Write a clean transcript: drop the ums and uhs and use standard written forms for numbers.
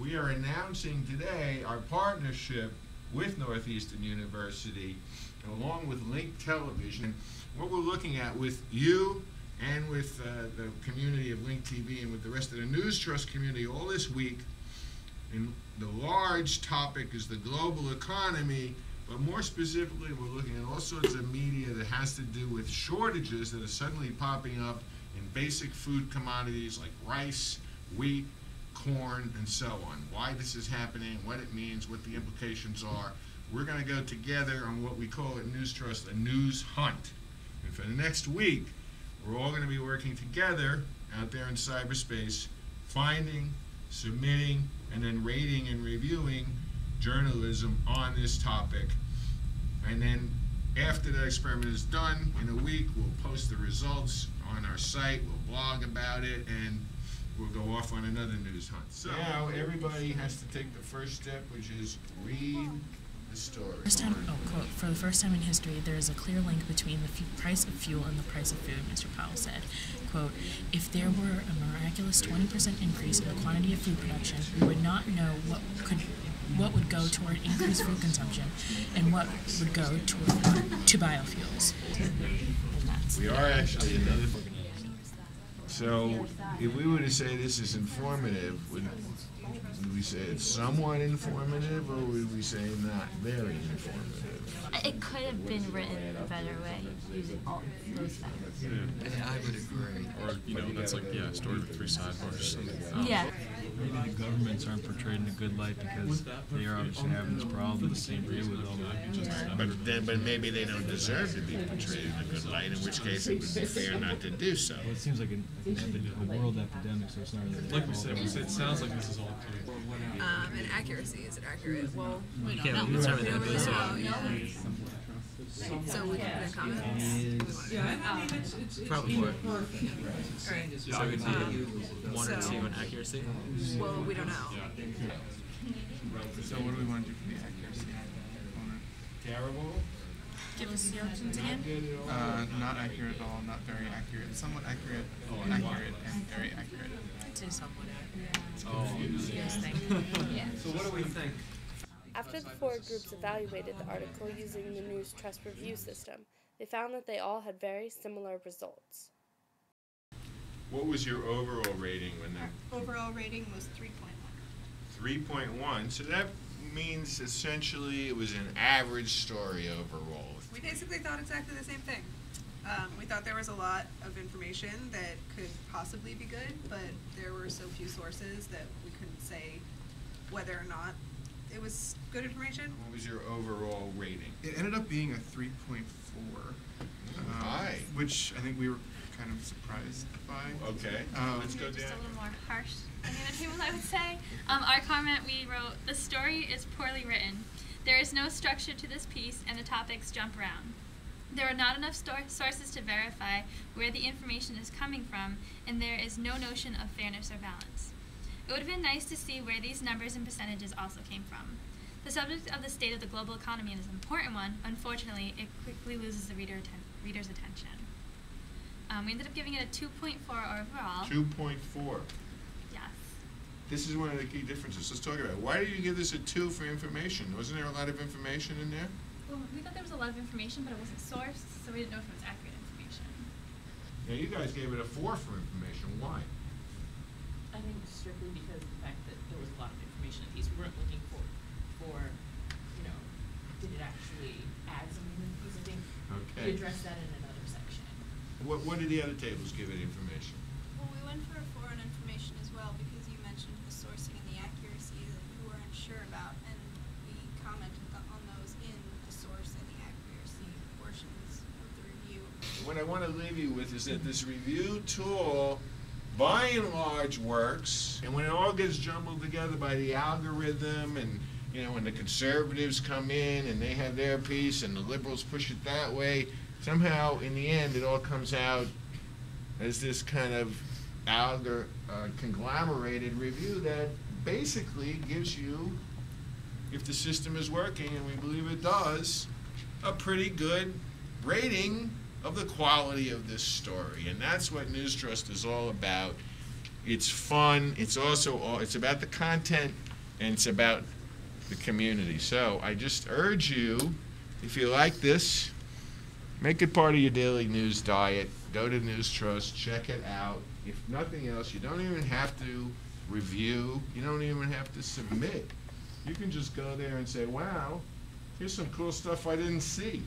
we are announcing today our partnership with Northeastern University, along with Link Television. What we're looking at with you and with the community of Link TV and with the rest of the News Trust community all this week, and the large topic is the global economy, but more specifically we're looking at all sorts of media that has to do with shortages that are suddenly popping up in basic food commodities like rice, wheat, corn, and so on. Why this is happening, what it means, what the implications are. We're going to go together on what we call at News Trust a news hunt. And for the next week, we're all going to be working together out there in cyberspace, finding, submitting, and then rating and reviewing journalism on this topic. And then after that experiment is done, in a week, we'll post the results on our site, we'll blog about it, and we'll go off on another news hunt. So now everybody has to take the first step, which is read the story. Quote, for the first time in history, there is a clear link between the price of fuel and the price of food, Mr. Powell said. Quote, if there were a miraculous 20% increase in the quantity of food production, we would not know what would go toward increased food consumption and what would go to biofuels. We are actually another. So, if we were to say this is informative, would we say it's somewhat informative, or would we say not very informative? It could have been written in a better way using all those factors. Yeah, I would agree. Or, that's like, a story with 3 sidebars or something. Yeah. Maybe the governments aren't portrayed in a good light because they are obviously having this problem that they deal with all that. But maybe they don't deserve to be portrayed in a good light, in which case it would be fair not to do so. Well, it seems like a world epidemic, so it's not really... Like we said, it sounds like this is all clear. And accuracy, is it accurate? Well, we don't Yeah, know. it's really that We basic. don't know, yeah. So we can put in comments. Probably more. Alright. So it would be 1 or 2 in accuracy. Well, we don't know. So what do we want to do for the accuracy component? Terrible? Give us the options again. Not accurate at all, not very accurate, somewhat accurate, accurate, and very accurate. I'd say somewhat accurate. Oh, Yeah. So what do we think? After the 4 groups evaluated the article using the News Trust review system, they found that they all had very similar results. What was your overall rating when that? Overall rating was 3.1. 3.1. So that means essentially it was an average story overall. We basically thought exactly the same thing. We thought there was a lot of information that could possibly be good, but there were so few sources that we couldn't say whether or not it was good information. What was your overall rating? It ended up being a 3.4, High. which I think we were kind of surprised by. Okay, let's go Just a down. little more harsh on the other tables, I would say. Our comment, we wrote, the story is poorly written. There is no structure to this piece, and the topics jump around. There are not enough sources to verify where the information is coming from, and there is no notion of fairness or balance. It would have been nice to see where these numbers and percentages also came from. The subject of the state of the global economy is an important one. Unfortunately, it quickly loses the reader's attention. We ended up giving it a 2.4 overall. 2.4. Yes. This is one of the key differences. Let's talk about it. Why did you give this a 2 for information? Wasn't there a lot of information in there? Well, we thought there was a lot of information, but it wasn't sourced, so we didn't know if it was accurate information. Now you guys gave it a 4 for information. Why? I think strictly because of the fact that there was a lot of information in the piece. We weren't looking for, did it actually add something to the piece? I think Okay. we addressed that in another section. What did the other tables give it information? Well, we went for a 4 on information as well because you mentioned the sourcing and the accuracy that we were unsure about, and we commented on those in the source and the accuracy portions of the review. What I want to leave you with is that this review tool, by and large, works, and when it all gets jumbled together by the algorithm, and when the conservatives come in and they have their piece and the liberals push it that way, somehow in the end it all comes out as this kind of conglomerated review that basically gives you, if the system is working, and we believe it does, a pretty good rating of the quality of this story. And that's what News Trust is all about. It's fun. It's also it's about the content, and it's about the community. So I just urge you, if you like this, make it part of your daily news diet. Go to News Trust, check it out. If nothing else, you don't even have to review. You don't even have to submit. You can just go there and say, wow, here's some cool stuff I didn't see.